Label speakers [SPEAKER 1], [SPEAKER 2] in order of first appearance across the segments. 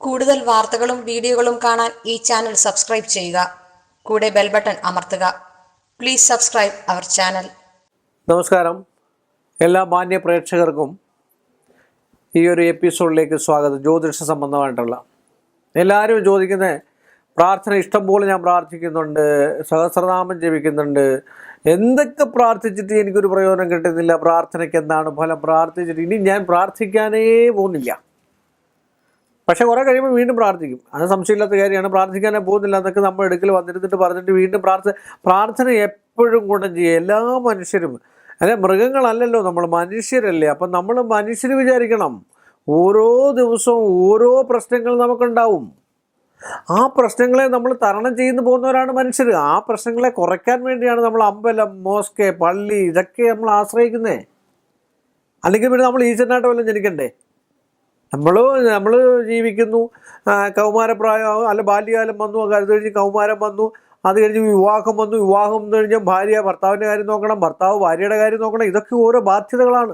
[SPEAKER 1] കൂടുതൽ വാർത്തകളും വീഡിയോകളും കാണാൻ ഈ ചാനൽ സബ്സ്ക്രൈബ് ചെയ്യുക. കൂടെ ബെൽ ബട്ടൺ അമർത്തുക. Please subscribe our channel.
[SPEAKER 2] നമസ്കാരം. എല്ലാ മാന്യ പ്രേക്ഷകർക്കും ഈ ഒരു എപ്പിസോഡിലേക്ക് സ്വാഗതം. ജ്യോതിഷ സംബന്ധമായിട്ടുള്ള എല്ലാവരും ചോദിക്കുന്ന പ്രാർത്ഥന ഇഷ്ടംപോലെ ഞാൻ പ്രാർത്ഥിക്കുന്നുണ്ട്, സഹസ്രനാമം ജപിക്കുന്നുണ്ട്, എന്തൊക്കെ പ്രാർത്ഥിച്ചിട്ട് എനിക്കൊരു പ്രയോജനം കിട്ടുന്നില്ല, പ്രാർത്ഥനയ്ക്ക് എന്താണ് ഫലം, പ്രാർത്ഥിച്ചിട്ട് ഇനി ഞാൻ പ്രാർത്ഥിക്കാനേ പോകുന്നില്ല. പക്ഷെ കുറേ കഴിയുമ്പോൾ വീണ്ടും പ്രാർത്ഥിക്കും. അത് സംശയമില്ലാത്ത കാര്യമാണ്. പ്രാർത്ഥിക്കാനേ പോകുന്നില്ല എന്നൊക്കെ നമ്മൾ എടുക്കൽ വന്നിരുന്നിട്ട് പറഞ്ഞിട്ട് വീണ്ടും പ്രാർത്ഥന എപ്പോഴും ഗുണം ചെയ്യുക. എല്ലാ മനുഷ്യരും അല്ലെ, മൃഗങ്ങളല്ലല്ലോ, നമ്മൾ മനുഷ്യരല്ലേ. അപ്പം നമ്മൾ മനുഷ്യർ വിചാരിക്കണം, ഓരോ ദിവസവും ഓരോ പ്രശ്നങ്ങൾ നമുക്കുണ്ടാവും. ആ പ്രശ്നങ്ങളെ നമ്മൾ തരണം ചെയ്തു പോകുന്നവരാണ് മനുഷ്യർ. ആ പ്രശ്നങ്ങളെ കുറയ്ക്കാൻ വേണ്ടിയാണ് നമ്മൾ അമ്പലം, മോസ്ക്, പള്ളി ഇതൊക്കെ നമ്മൾ ആശ്രയിക്കുന്നത്. അല്ലെങ്കിൽ പിന്നെ നമ്മൾ ഈശ്വരനായിട്ട് വല്ലതും ജനിക്കണ്ടേ? നമ്മൾ ജീവിക്കുന്നു, കൗമാരപ്രായം അല്ല ബാല്യകാലം വന്നു, അത് കഴിഞ്ഞ് കൗമാരം വന്നു, അത് കഴിഞ്ഞ് വിവാഹം വന്നു, വിവാഹം എന്ന് കഴിഞ്ഞാൽ ഭാര്യ ഭർത്താവിൻ്റെ കാര്യം നോക്കണം, ഭർത്താവ് ഭാര്യയുടെ കാര്യം നോക്കണം. ഇതൊക്കെ ഓരോ ബാധ്യതകളാണ്.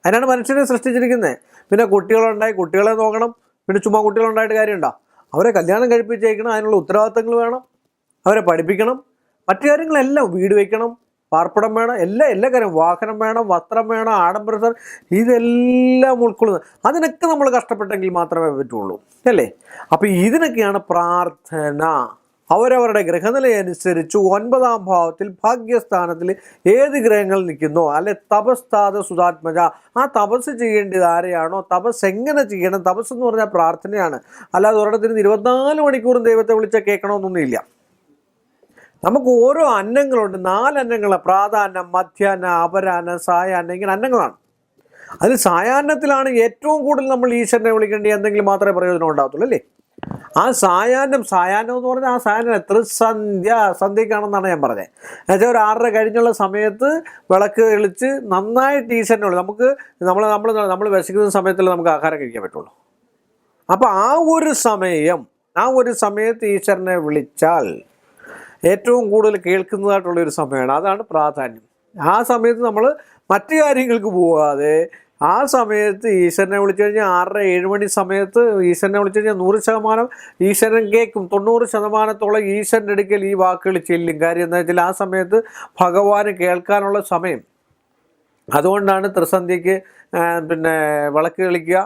[SPEAKER 2] അതിനാണ് മനുഷ്യനെ സൃഷ്ടിച്ചിരിക്കുന്നത്. പിന്നെ കുട്ടികളുണ്ടായി, കുട്ടികളെ നോക്കണം. പിന്നെ ചുമ്മാ കുട്ടികളുണ്ടായിട്ട് കാര്യമുണ്ടോ? അവരെ കല്യാണം കഴിപ്പിച്ചേക്കണം, അതിനുള്ള ഉത്തരവാദിത്തങ്ങൾ വേണം, അവരെ പഠിപ്പിക്കണം, മറ്റു കാര്യങ്ങളെല്ലാം, വീട് വയ്ക്കണം, പാർപ്പിടം വേണം, എല്ലാ കാര്യം, വാഹനം വേണം, വസ്ത്രം വേണം, ആഡംബരം, ഇതെല്ലാം ഉൾക്കൊള്ളുന്നത്. അതിനൊക്കെ നമ്മൾ കഷ്ടപ്പെട്ടെങ്കിൽ മാത്രമേ പറ്റുള്ളൂ, അല്ലേ? അപ്പം ഇതിനൊക്കെയാണ് പ്രാർത്ഥന. അവരവരുടെ ഗ്രഹനിലയനുസരിച്ച് 9ാം ഭാവത്തിൽ ഭാഗ്യസ്ഥാനത്തിൽ ഏത് ഗ്രഹങ്ങൾ നിൽക്കുന്നോ, അല്ലെ തപസ്താത സുതാത്മജ, ആ തപസ് ചെയ്യേണ്ടത് ആരെയാണോ, തപസ് എങ്ങനെ ചെയ്യണം. തപസ് എന്ന് പറഞ്ഞാൽ പ്രാർത്ഥനയാണ്. അല്ലാതെ ഒരിടത്തിന് 24 മണിക്കൂറും ദൈവത്തെ വിളിച്ചാൽ കേൾക്കണമെന്നൊന്നുമില്ല. നമുക്ക് ഓരോ അന്നങ്ങളുണ്ട്, 4 അന്നങ്ങൾ: പ്രാധാന്യം, മധ്യാഹ്നം, അപരാഹ്നം, സായാഹ്നം. ഇങ്ങനെ അന്നങ്ങളാണ്. അതിൽ സായാഹ്നത്തിലാണ് ഏറ്റവും കൂടുതൽ നമ്മൾ ഈശ്വരനെ വിളിക്കേണ്ടി, എന്തെങ്കിലും മാത്രമേ പ്രയോജനം ഉണ്ടാകത്തുള്ളൂ, അല്ലേ? ആ സായാഹ്നം എന്ന് പറഞ്ഞാൽ ആ സായാഹ്നം സന്ധ്യക്കാണെന്നാണ് ഞാൻ പറഞ്ഞത്. എന്നുവെച്ചാൽ ഒരു 6:30 കഴിഞ്ഞുള്ള സമയത്ത് വിളക്ക് തെളിച്ച് നന്നായിട്ട് ഈശ്വരനെ വിളി. നമുക്ക് നമ്മൾ വിശക്കുന്ന സമയത്തല്ലേ നമുക്ക് ആഹാരം കഴിക്കാൻ പറ്റുള്ളൂ. അപ്പോൾ ആ ഒരു സമയത്ത് ഈശ്വരനെ വിളിച്ചാൽ ഏറ്റവും കൂടുതൽ കേൾക്കുന്നതായിട്ടുള്ളൊരു സമയമാണ്. അതാണ് പ്രാധാന്യം. ആ സമയത്ത് നമ്മൾ മറ്റു കാര്യങ്ങൾക്ക് പോകാതെ ആ സമയത്ത് ഈശ്വരനെ വിളിച്ചു കഴിഞ്ഞാൽ 6:30-7 മണി സമയത്ത് ഈശ്വരനെ വിളിച്ചു കഴിഞ്ഞാൽ 100% ഈശ്വരൻ കേൾക്കും. 90% ഈശ്വരൻ്റെ അടുക്കൽ ഈ വാക്കുകൾ ചെല്ലും. കാര്യം എന്താ വെച്ചാൽ ആ സമയത്ത് ഭഗവാന് കേൾക്കാനുള്ള സമയം. അതുകൊണ്ടാണ് ത്രിസന്ധ്യയ്ക്ക് പിന്നെ വിളക്ക് കളിക്കുക,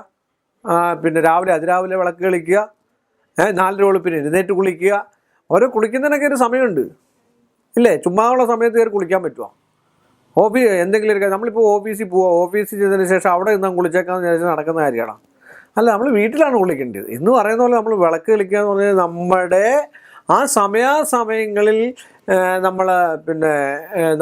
[SPEAKER 2] പിന്നെ അതിരാവിലെ വിളക്ക് കളിക്കുക, 4 വെളുപ്പിന് എഴുന്നേറ്റ് കുളിക്കുക. ഓരോ കുളിക്കുന്നതിനൊക്കെ ഒരു സമയമുണ്ട്, ഇല്ലേ? ചുമ്മാ ഉള്ള സമയത്ത് കയറി കുളിക്കാൻ പറ്റുമോ? എന്തെങ്കിലും ഒരു കാര്യം, നമ്മളിപ്പോൾ ഓഫീസിൽ ചെയ്തതിന് ശേഷം അവിടെ നിന്നും കുളിച്ചേക്കാന്ന് വിചാരിച്ചാൽ നടക്കുന്ന കാര്യമാണ്. അല്ല, നമ്മൾ വീട്ടിലാണ് കുളിക്കേണ്ടത്. എന്ന് പറയുന്ന പോലെ നമ്മൾ വിളക്ക് കളിക്കുക എന്ന് പറഞ്ഞാൽ നമ്മുടെ ആ സമയങ്ങളിൽ നമ്മൾ പിന്നെ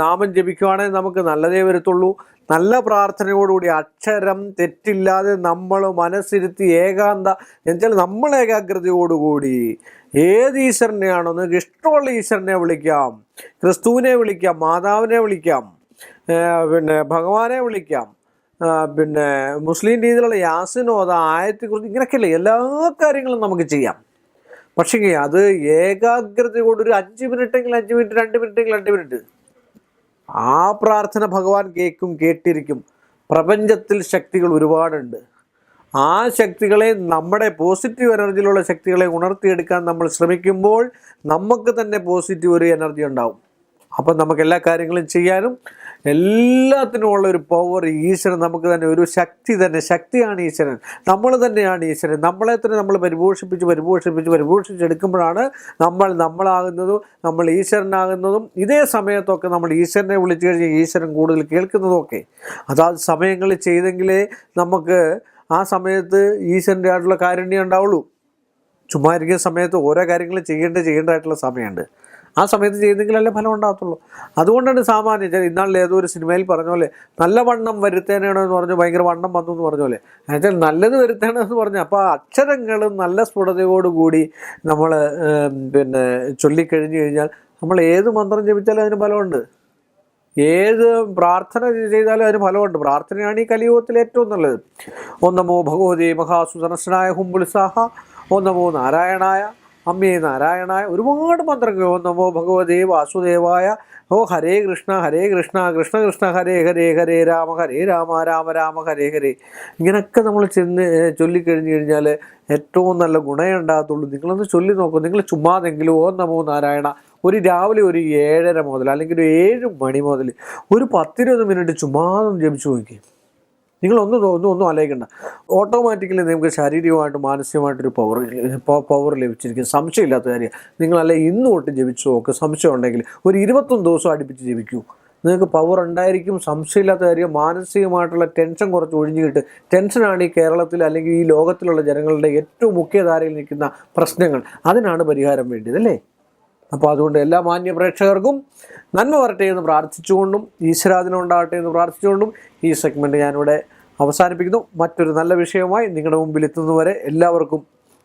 [SPEAKER 2] നാമം ജപിക്കുവാണെങ്കിൽ നമുക്ക് നല്ലതേ വരത്തുള്ളൂ. നല്ല പ്രാർത്ഥനയോടുകൂടി അക്ഷരം തെറ്റില്ലാതെ നമ്മൾ മനസ്സിരുത്തി എന്നുവെച്ചാൽ നമ്മൾ ഏകാഗ്രതയോടുകൂടി ഏത് ഈശ്വരനെയാണോ നിങ്ങൾക്ക് ഇഷ്ടമുള്ള ഈശ്വരനെ വിളിക്കാം. ക്രിസ്തുവിനെ വിളിക്കാം, മാതാവിനെ വിളിക്കാം, പിന്നെ ഭഗവാനെ വിളിക്കാം, പിന്നെ മുസ്ലിം രീതിയിലുള്ള യാസിനോദ, ആയത്തെക്കുറിച്ച്, ഇങ്ങനെയൊക്കെയല്ലേ എല്ലാ കാര്യങ്ങളും നമുക്ക് ചെയ്യാം. പക്ഷേ അത് ഏകാഗ്രതയോട് ഒരു 5 മിനിറ്റെങ്കിൽ 5 മിനിറ്റ്, 2 മിനിറ്റെങ്കിൽ 2 മിനിറ്റ് ആ പ്രാർത്ഥന ഭഗവാൻ കേട്ടിരിക്കും. പ്രപഞ്ചത്തിൽ ശക്തികൾ ഒരുപാടുണ്ട്. ആ ശക്തികളെ, നമ്മുടെ പോസിറ്റീവ് എനർജിയിലുള്ള ശക്തികളെ ഉണർത്തിയെടുക്കാൻ നമ്മൾ ശ്രമിക്കുമ്പോൾ നമുക്ക് തന്നെ പോസിറ്റീവ് ഒരു എനർജി ഉണ്ടാവും. അപ്പം നമുക്ക് എല്ലാ കാര്യങ്ങളും ചെയ്യാനും എല്ലാത്തിനും ഉള്ള ഒരു പവർ ഈശ്വരൻ നമുക്ക് ഒരു ശക്തിയാണ് ഈശ്വരൻ. നമ്മൾ തന്നെയാണ് ഈശ്വരൻ. നമ്മളെ തന്നെ നമ്മൾ പരിപോഷിപ്പിച്ചെടുക്കുമ്പോഴാണ് നമ്മളാകുന്നതും നമ്മൾ ഈശ്വരനാകുന്നതും. ഇതേ സമയത്തൊക്കെ നമ്മൾ ഈശ്വരനെ വിളിച്ചു കഴിഞ്ഞാൽ ഈശ്വരൻ കൂടുതൽ കേൾക്കുന്നതൊക്കെ അതാത് സമയങ്ങളിൽ ചെയ്തെങ്കിലേ നമുക്ക് ആ സമയത്ത് ഈശ്വരൻ്റെ ആയിട്ടുള്ള കാരുണ്യം ഉണ്ടാവുള്ളൂ. ചുമ്മാ ഇരിക്കുന്ന സമയത്ത് ഓരോ കാര്യങ്ങൾ ചെയ്യേണ്ടതായിട്ടുള്ള സമയമുണ്ട്. ആ സമയത്ത് ചെയ്തെങ്കിലല്ലേ ഫലം ഉണ്ടാകത്തുള്ളൂ. അതുകൊണ്ടാണ് സാമാന്യം ഇന്നാളിൽ ഏതോ ഒരു സിനിമയിൽ പറഞ്ഞ പോലെ നല്ല വണ്ണം വരുത്തേനാണെന്ന് പറഞ്ഞു, ഭയങ്കര വണ്ണം വന്നു എന്ന് പറഞ്ഞ പോലെ. എന്നുവെച്ചാൽ നല്ലത് വരുത്തേണമെന്ന് പറഞ്ഞു. അപ്പോൾ ആ അക്ഷരങ്ങളും നല്ല സ്ഫുടതയോടുകൂടി നമ്മൾ പിന്നെ ചൊല്ലിക്കഴിഞ്ഞു കഴിഞ്ഞാൽ നമ്മൾ ഏത് മന്ത്രം ജപിച്ചാലും അതിന് ഫലമുണ്ട്, ഏത് പ്രാർത്ഥന ചെയ്താലും അതിന് ഫലമുണ്ട്. പ്രാർത്ഥനയാണ് ഈ കലിയുഗത്തിൽ ഏറ്റവും നല്ലത്. ഓം നമോ ഭഗവതി മഹാസുദർശനായ ഹുംബുളിസാഹ, ഓം നമോ നാരായണായ, അമ്മേ നാരായണായ ഒരുപാട് മന്ത്രങ്ങൾ. ഓം നമോ ഭഗവതേ വാസുദേവായ. ഓ ഹരേ കൃഷ്ണ കൃഷ്ണ കൃഷ്ണ ഹരേ ഹരേ ഹരേ രാമ രാമ രാമ ഹരേ ഹരേ. ഇങ്ങനെയൊക്കെ നമ്മൾ ചൊല്ലിക്കഴിഞ്ഞ് കഴിഞ്ഞാൽ ഏറ്റവും നല്ല ഗുണമേ ഉണ്ടാകത്തുള്ളൂ. നിങ്ങളൊന്ന് ചൊല്ലി നോക്കൂ. നിങ്ങൾ ചുമ്മാതെങ്കിലും ഓം നമോ നാരായണ രാവിലെ ഒരു 7:30 മുതൽ അല്ലെങ്കിൽ ഒരു 7 മണി മുതൽ ഒരു 10-20 മിനിറ്റ് ചുമ്മാതൊന്ന് ജപിച്ചു നോക്കി. നിങ്ങളൊന്നും ആലോചിക്കണ്ട. ഓട്ടോമാറ്റിക്കലി നിങ്ങൾക്ക് ശാരീരികമായിട്ടും മാനസികമായിട്ടൊരു പവർ ലഭിച്ചിരിക്കും. സംശയമില്ലാത്ത കാര്യം. നിങ്ങളല്ലേ ഇന്ന് തൊട്ട് ജപിച്ചു നോക്ക്. സംശയം ഉണ്ടെങ്കിൽ ഒരു 21 ദിവസം അടുപ്പിച്ച് ജപിക്കൂ. നിങ്ങൾക്ക് പവർ ഉണ്ടായിരിക്കും. സംശയമില്ലാത്ത കാര്യം. മാനസികമായിട്ടുള്ള ടെൻഷൻ കുറച്ച് ഒഴിഞ്ഞു കിട്ടും. ടെൻഷനാണ് ഈ കേരളത്തിൽ അല്ലെങ്കിൽ ഈ ലോകത്തിലുള്ള ജനങ്ങളുടെ ഏറ്റവും മുഖ്യധാരയിൽ നിൽക്കുന്ന പ്രശ്നങ്ങൾ. അതിനാണ് പരിഹാരം വേണ്ടിയത് അല്ലേ? അപ്പോൾ അതുകൊണ്ട് എല്ലാ മാന്യ പ്രേക്ഷകർക്കും നന്മ വരട്ടെ എന്ന് പ്രാർത്ഥിച്ചുകൊണ്ടും ഈശ്വരാധീനം ഉണ്ടാകട്ടെ എന്ന് പ്രാർത്ഥിച്ചുകൊണ്ടും ഈ സെഗ്മെൻറ്റ് ഞാനിവിടെ അവസാനിപ്പിക്കുന്നു. മറ്റൊരു നല്ല വിഷയവുമായി നിങ്ങളുടെ മുമ്പിൽ എത്തുന്നതുവരെ എല്ലാവർക്കും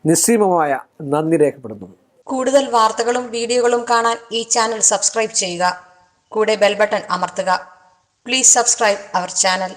[SPEAKER 2] നിസ്സീമമായ നന്ദി രേഖപ്പെടുന്നു.
[SPEAKER 1] കൂടുതൽ വാർത്തകളും വീഡിയോകളും കാണാൻ ഈ ചാനൽ സബ്സ്ക്രൈബ് ചെയ്യുക. കൂടെ ബെൽ ബട്ടൺ അമർത്തുക. Please subscribe our channel.